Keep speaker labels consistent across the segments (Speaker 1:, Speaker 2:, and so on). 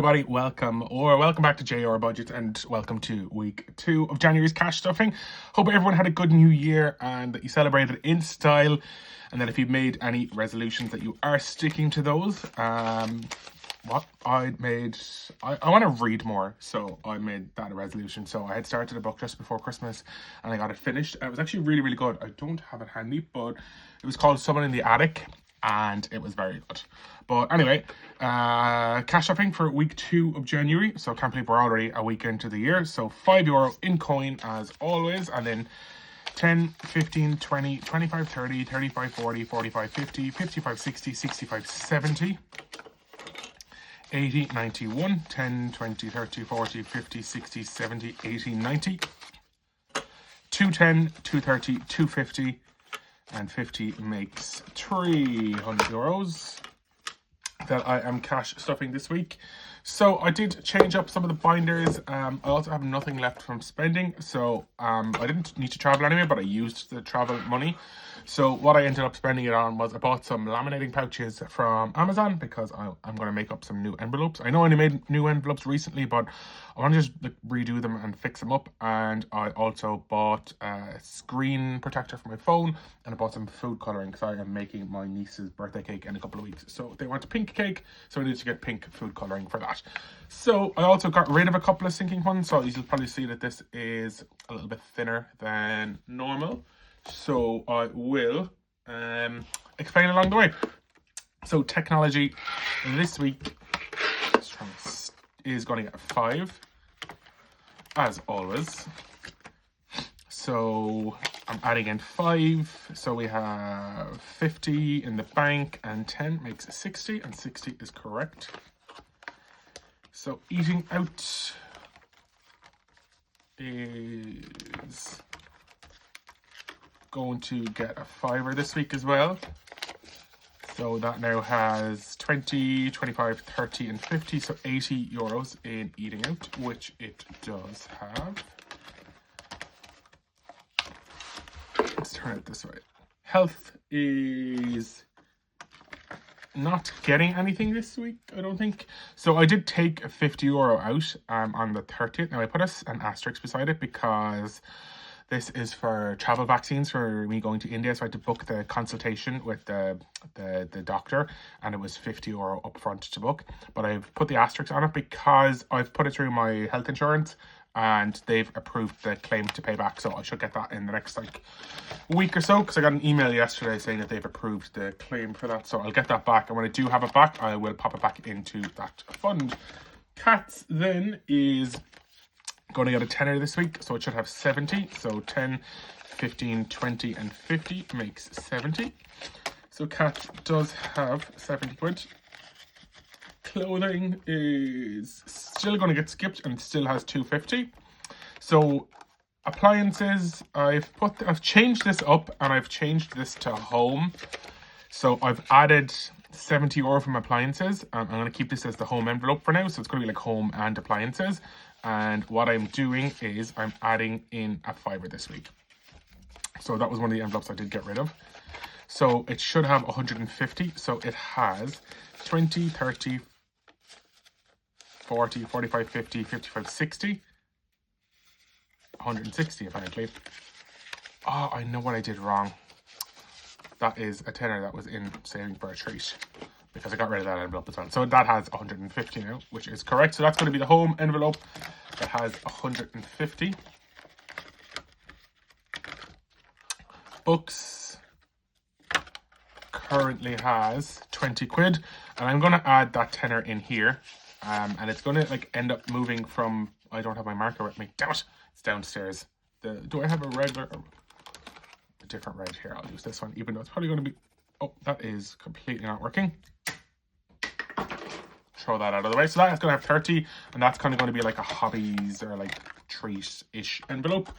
Speaker 1: everybody, welcome back to JR Budget and welcome to week 2 of January's cash stuffing. Hope everyone had a good new year and that you celebrated in style, and that if you've made any resolutions that you are sticking to those. I want to read more, so I made that a resolution. So I had started a book just before Christmas and I got it finished. It was actually really, really good. I don't have it handy, but it was called Someone in the Attic and it was very good. But anyway, cash shopping for week 2 of January. So I can't believe we're already a week into the year. So €5 in coin as always, and then 10, 15, 20, 25, 30, 35, 40, 45, 50, 55, 60, 65, 70, 80, 91, 10, 20, 30, 40, 50, 60, 70, 80, 90, 210, 230, 250, and 50 makes €300 that I am cash stuffing this week. So I did change up some of the binders. I also have nothing left from spending, so I didn't need to travel anyway, but I used the travel money. So what I ended up spending it on was I bought some laminating pouches from Amazon because I'm going to make up some new envelopes. I know I only made new envelopes recently, but I want to just redo them and fix them up. And I also bought a screen protector for my phone, and I bought some food colouring because I am making my niece's birthday cake in a couple of weeks. So they want pink cake, so I need to get pink food colouring for that. So I also got rid of a couple of sinking ones, so you'll probably see that this is a little bit thinner than normal. So I will explain along the way. So technology this week is going to get 5, as always. So I'm adding in 5. So we have 50 in the bank, and 10 makes 60, and 60 is correct. So eating out is going to get a $5 this week as well. So that now has 20, 25, 30, and 50, so €80 in eating out, which it does have. Let's turn it this way. Health is not getting anything this week, I don't think. So I did take €50 out on the 30th. Now I put an asterisk beside it because this is for travel vaccines for me going to India. So I had to book the consultation with the doctor, and it was €50 up front to book. But I've put the asterisk on it because I've put it through my health insurance and they've approved the claim to pay back. So I should get that in the next week or so, because I got an email yesterday saying that they've approved the claim for that. So I'll get that back, and when I do have it back, I will pop it back into that fund. Cats then is going to get a tenner this week, so it should have 70. So 10, 15, 20, and 50 makes 70. So cat does have 70 quid. Clothing is still going to get skipped and still has 250. So appliances, I've changed this up and I've changed this to home. So I've added €70 from appliances. I'm going to keep this as the home envelope for now, so it's going to be like home and appliances. And what I'm doing is I'm adding in a $5 this week. So that was one of the envelopes I did get rid of. So it should have 150. So it has 20, 30, 40, 45, 50, 55, 60. 160 apparently. Oh, I know what I did wrong. That is a tenner that was in saving for a treat, because I got rid of that envelope as well. So that has 150 now, which is correct. So that's going to be the home envelope that has 150. Books currently has 20 quid, and I'm going to add that tenner in here, and it's going to end up moving from, I don't have my marker with me, damn it, it's downstairs. Do I have a regular, a different red here? I'll use this one, even though it's probably going to be, oh, that is completely not working. Throw that out of the way. So that's going to have 30, and that's kind of going to be like a hobbies or like treat-ish envelope.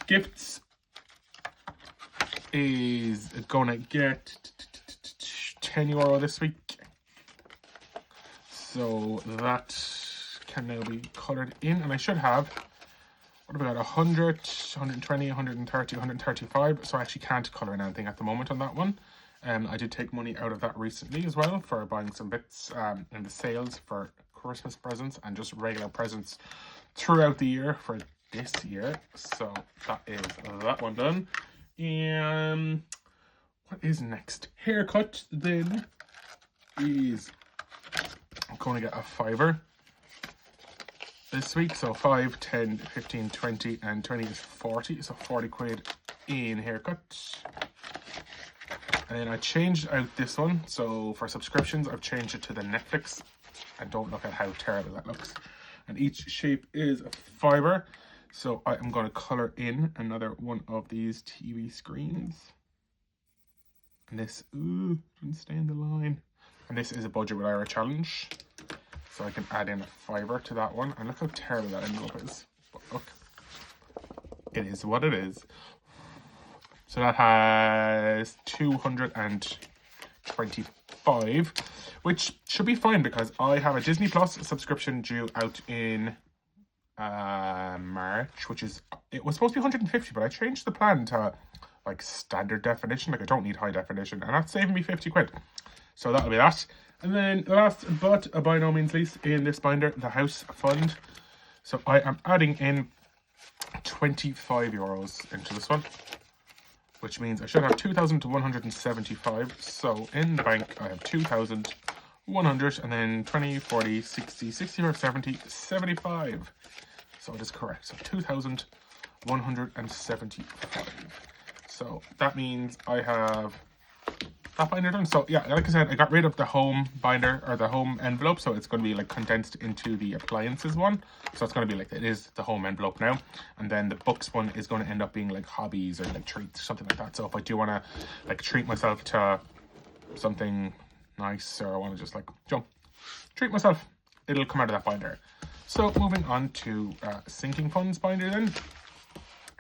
Speaker 1: Gifts is going to get €10 this week. So that can now be coloured in, and I should have, what have we got, 100, 120, 130, 135. So I actually can't colour in anything at the moment on that one. I did take money out of that recently as well for buying some bits in the sales for Christmas presents and just regular presents throughout the year for this year. So that is that one done. And what is next? Haircut then is I'm going to get a fiver this week. So 5, 10, 15, 20 and 20 is 40. So 40 quid in haircut. And then I changed out this one. So for subscriptions, I've changed it to the Netflix. And don't look at how terrible that looks. And each shape is a fiver. So I am going to color in another one of these TV screens. And this, didn't stay in the line. And this is a Budget with Ira challenge. So I can add in a fiver to that one. And look how terrible that envelope is. But look, it is what it is. So that has 225, which should be fine because I have a Disney Plus subscription due out in March, which is, it was supposed to be 150, but I changed the plan to like standard definition. Like I don't need high definition, and that's saving me 50 quid. So that'll be that. And then the last, but by no means least, in this binder, the house fund. So I am adding in 25 euros into this one, which means I should have 2,175. So in the bank, I have 2,100, and then 20, 40, 60, 65, 70, 75. So it is correct. So 2,175. So that means I have that binder done. So yeah, like I said, I got rid of the home binder or the home envelope, so it's going to be like condensed into the appliances one. So it's going to be like, it is the home envelope now, and then the books one is going to end up being like hobbies or like treats, something like that. So if I do want to like treat myself to something nice, or I want to just like treat myself, it'll come out of that binder. So moving on to sinking funds binder then.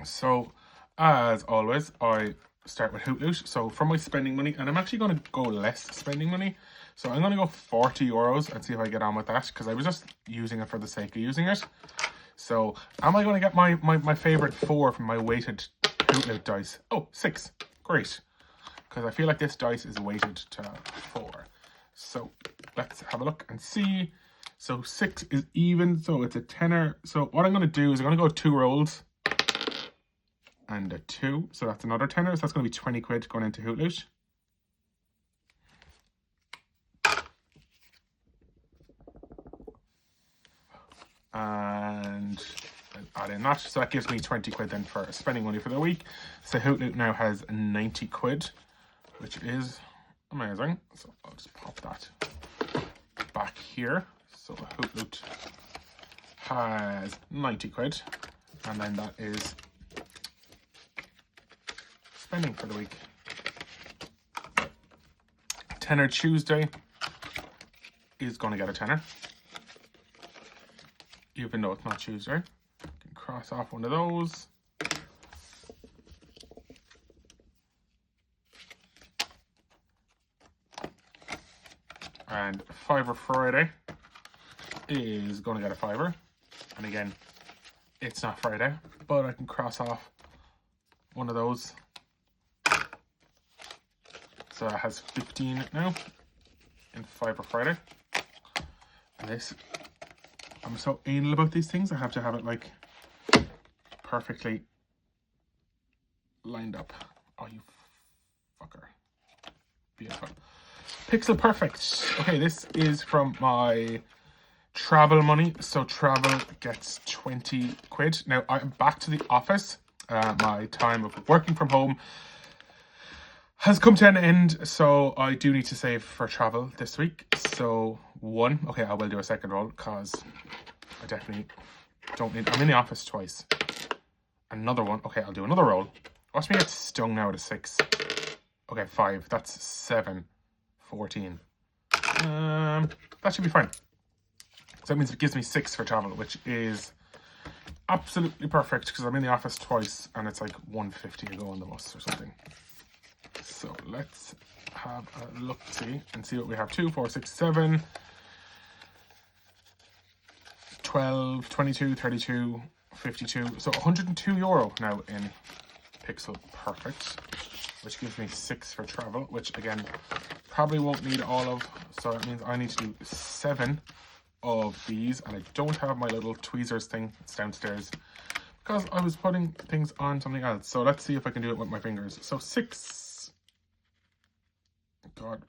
Speaker 1: So as always, I start with Hoot Loot. So for my spending money, and I'm actually going to go less spending money. So I'm going to go 40 euros and see if I get on with that, because I was just using it for the sake of using it. So am I going to get my favorite 4 from my weighted Hoot Loot dice? Oh, 6. Great. Because I feel like this dice is weighted to 4. So let's have a look and see. So 6 is even, so it's a tenner. So what I'm going to do is I'm going to go 2 rolls. And a 2, so that's another tenner. So that's going to be 20 quid going into Hoot Loot. And add in that. So that gives me 20 quid then for spending money for the week. So Hoot Loot now has 90 quid, which is amazing. So I'll just pop that back here. So Hoot Loot has 90 quid. And then that is spending for the week. Tenner Tuesday is going to get a tenner, even though it's not Tuesday. You can cross off one of those. And Fiver Friday is going to get a fiver. And again, it's not Friday, but I can cross off one of those. So it has 15 now in Fiver Friday. And this, I'm so anal about these things. I have to have it like perfectly lined up. Oh, you fucker. Beautiful. Pixel Perfect. Okay, this is from my travel money. So travel gets 20 quid. Now I'm back to the office. My time of working from home has come to an end, so I do need to save for travel this week. So 1, okay, I will do a second roll because I definitely don't need, I'm in the office twice. Another one, okay, I'll do another roll. Watch me get stung now at a 6. Okay, 5, that's 7, 14. That should be fine. So that means it gives me 6 for travel, which is absolutely perfect because I'm in the office twice and it's like 150 to go on the bus or something. So let's have a look-see and see what we have. 2, 4, 6, 7, 12, 22, 32, 52. So 102 euro now in Pixel Perfect. which gives me 6 for travel, which again, probably won't need all of, so it means I need to do 7 of these, and I don't have my little tweezers thing. It's downstairs because I was putting things on something else. So let's see if I can do it with my fingers. So 6. God.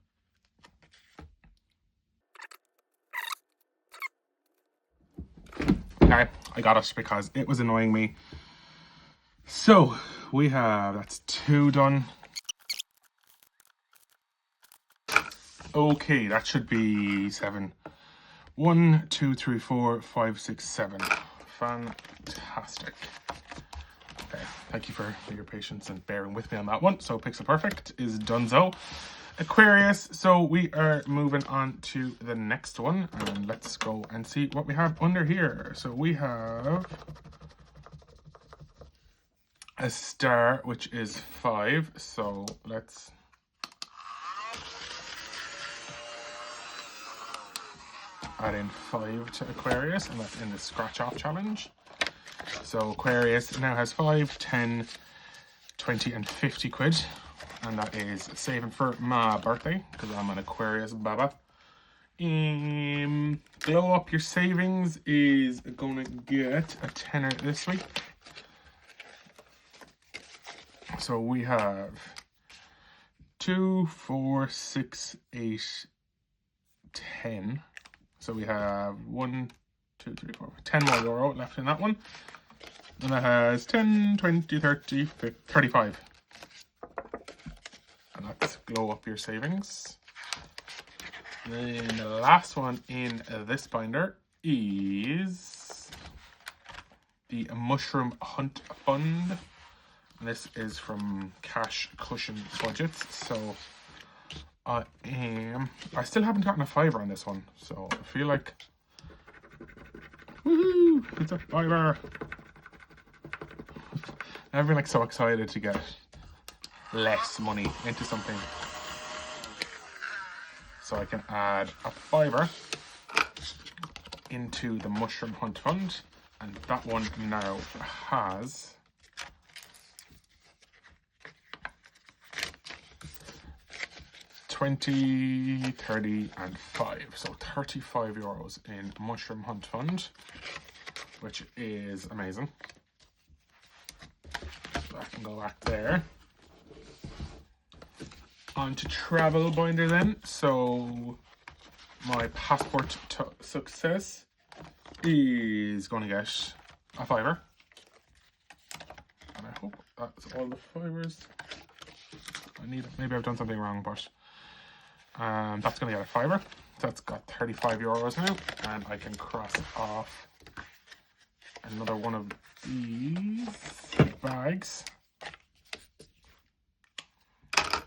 Speaker 1: Okay, I got it because it was annoying me. So we have, that's 2 done. Okay, that should be 7. 1, 2, 3, 4, 5, 6, 7. Fantastic. Okay, thank you for your patience and bearing with me on that one. So Pixel Perfect is donezo. Aquarius, so we are moving on to the next one, and let's go and see what we have under here. So we have a star, which is 5, so let's add in 5 to Aquarius, and that's in the scratch off challenge. So Aquarius now has 5, 10, 20 and 50 quid. And that is saving for my birthday, because I'm an Aquarius baba. Glow Up Your Savings is going to get a tenner this week. So we have 2, 4, 6, 8, 10. So we have 1, 2, 3, 4, 10 more euro left in that one. And that has 10, 20, 30, 50, 35. And that's Glow Up Your Savings. And then the last one in this binder is the Mushroom Hunt Fund. And this is from Cash Cushion Budgets. So I still haven't gotten a fiver on this one. So I feel like, woohoo, it's a fiver. I've been like so excited to get less money into something, so I can add a fiver into the Mushroom Hunt Fund, and that one now has 20, 30 and 5, so 35 euros in Mushroom Hunt Fund, which is amazing. So I can go back there. On to travel binder then. So my passport to success is going to get a fiver. And I hope that's all the fivers. I need it. Maybe I've done something wrong, but that's going to get a fiver. So that's got 35 euros now. And I can cross off another one of these bags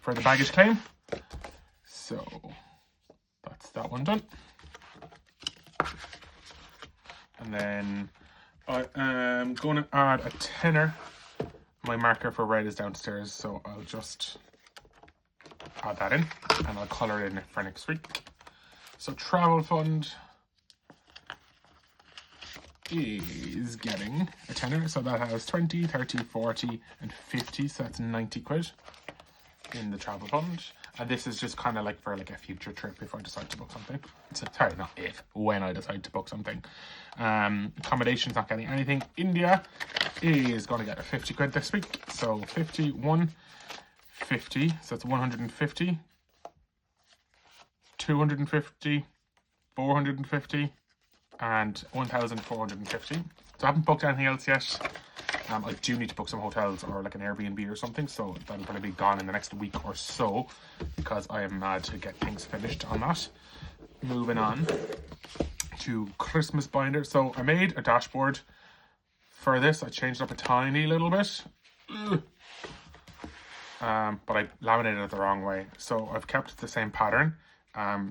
Speaker 1: for the baggage claim. So that's that one done. And then I am going to add a tenner. My marker for red is downstairs, so I'll just add that in and I'll colour it in for next week. So travel fund is getting a tenner, so that has 20, 30, 40 and 50, so that's 90 quid in the travel fund. And this is just kind of like for like a future trip if I decide to book something. So, sorry, not if, when I decide to book something. Accommodation's not getting anything. India is going to get a 50 quid this week, so 50, 150, so it's 150, 250, 450 and 1,450. So I haven't booked anything else yet. I do need to book some hotels or like an Airbnb or something, so that'll probably be gone in the next week or so because I am mad to get things finished on that. Moving on to Christmas binder. So I made a dashboard for this. I changed it up a tiny little bit. But I laminated it the wrong way. So I've kept the same pattern.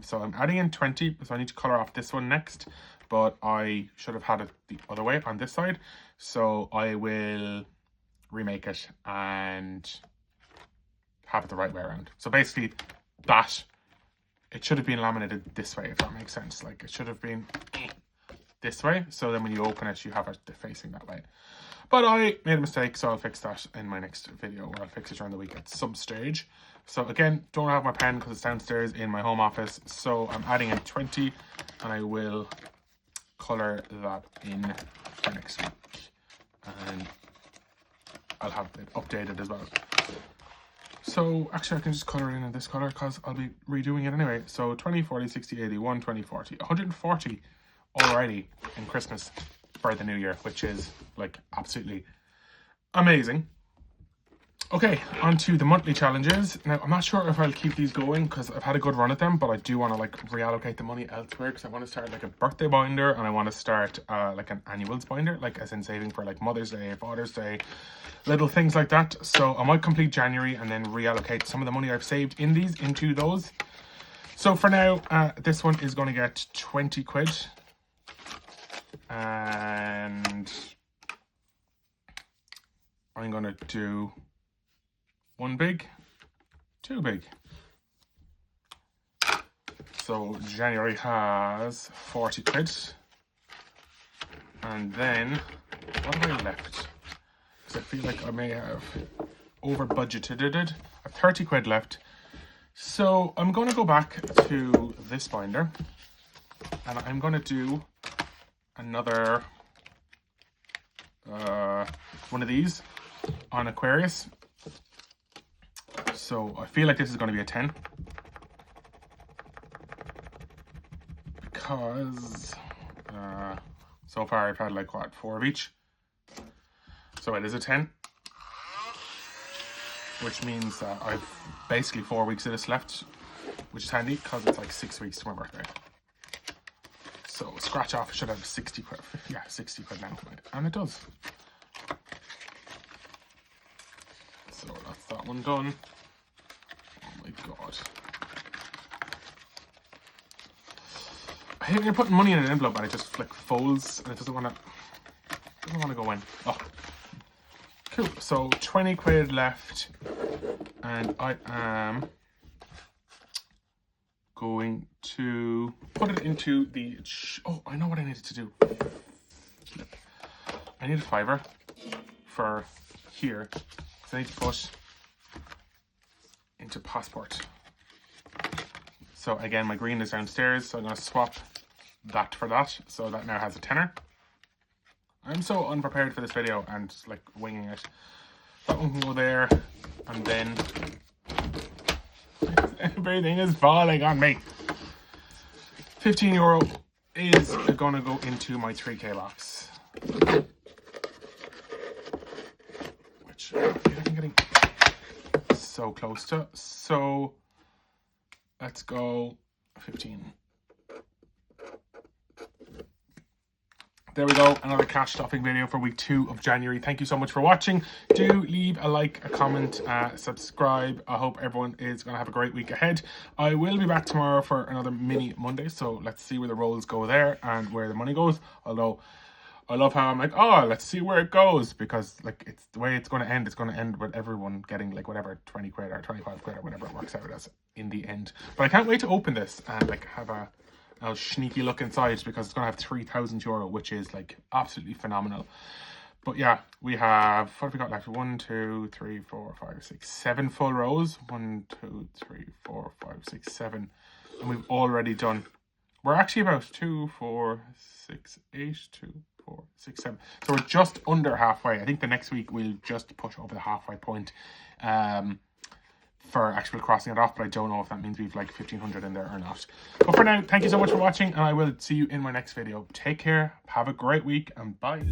Speaker 1: So I'm adding in 20, so I need to colour off this one next. But I should have had it the other way on this side. So I will remake it and have it the right way around. So basically that, it should have been laminated this way, if that makes sense. Like it should have been this way. So then when you open it, you have it facing that way. But I made a mistake, so I'll fix that in my next video, or I'll fix it during the week at some stage. So again, don't have my pen because it's downstairs in my home office. So I'm adding in 20, and I will colour that in for next week. And I'll have it updated as well. So actually I can just colour in this colour because I'll be redoing it anyway. So 20, 40, 60, 80, 1, 20, 40. 140 already in Christmas for the new year, which is like absolutely amazing. Okay, on to the monthly challenges. Now, I'm not sure if I'll keep these going because I've had a good run at them, but I do want to like reallocate the money elsewhere because I want to start like a birthday binder, and I want to start like an annuals binder, like as in saving for like Mother's Day, Father's Day, little things like that. So I might complete January and then reallocate some of the money I've saved in these into those. So for now, this one is going to get 20 quid. And I'm going to do one big, two big. So January has 40 quid. And then, what have I left? Because I feel like I may have over budgeted it. I have 30 quid left. So I'm going to go back to this binder. And I'm going to do another one of these on Aquarius. So I feel like this is going to be a 10 because so far I've had like what, 4 of each, so it is a 10, which means that I've basically 4 weeks of this left, which is handy because it's like 6 weeks to my birthday. So scratch off, I should have 60 quid. Yeah, 60 quid now. And it does. So that's that one done. Oh my god. I hate when you're putting money in an envelope and it just like folds and it doesn't want to go in. Oh. Cool. So 20 quid left. And I am going to put it into the... Oh, I know what I needed to do. I need a fiver for here. So I need to put into passport. So again, my green is downstairs, so I'm going to swap that for that. So that now has a tenner. I'm so unprepared for this video and just like winging it. That one can go there, and then... Everything is falling on me. €15 is going to go into my 3k box. Which I feel like I'm getting so close to. So let's go 15. There we go, another cash stuffing video for week 2 of January. Thank you so much for watching. Do leave a like, a comment, subscribe. I hope everyone is going to have a great week ahead. I will be back tomorrow for another mini Monday, so let's see where the rolls go there and where the money goes. Although I love how I'm like, oh, let's see where it goes, because like it's the way it's going to end. It's going to end with everyone getting like whatever 20 quid or 25 quid or whatever it works out as in the end. But I can't wait to open this and like have a sneaky look inside, because it's going to have €3,000, which is like absolutely phenomenal. But yeah, we have, what have we got left? 1, 2, 3, 4, 5, 6, 7 full rows. 1, 2, 3, 4, 5, 6, 7. And we've already done, we're actually about 2, 4, 6, 8, 2, 4, 6, 7. So we're just under halfway. I think the next week we'll just push over the halfway point for actually crossing it off, but I don't know if that means we've like 1,500 in there or not. But for now, thank you so much for watching, and I will see you in my next video. Take care, have a great week, and bye.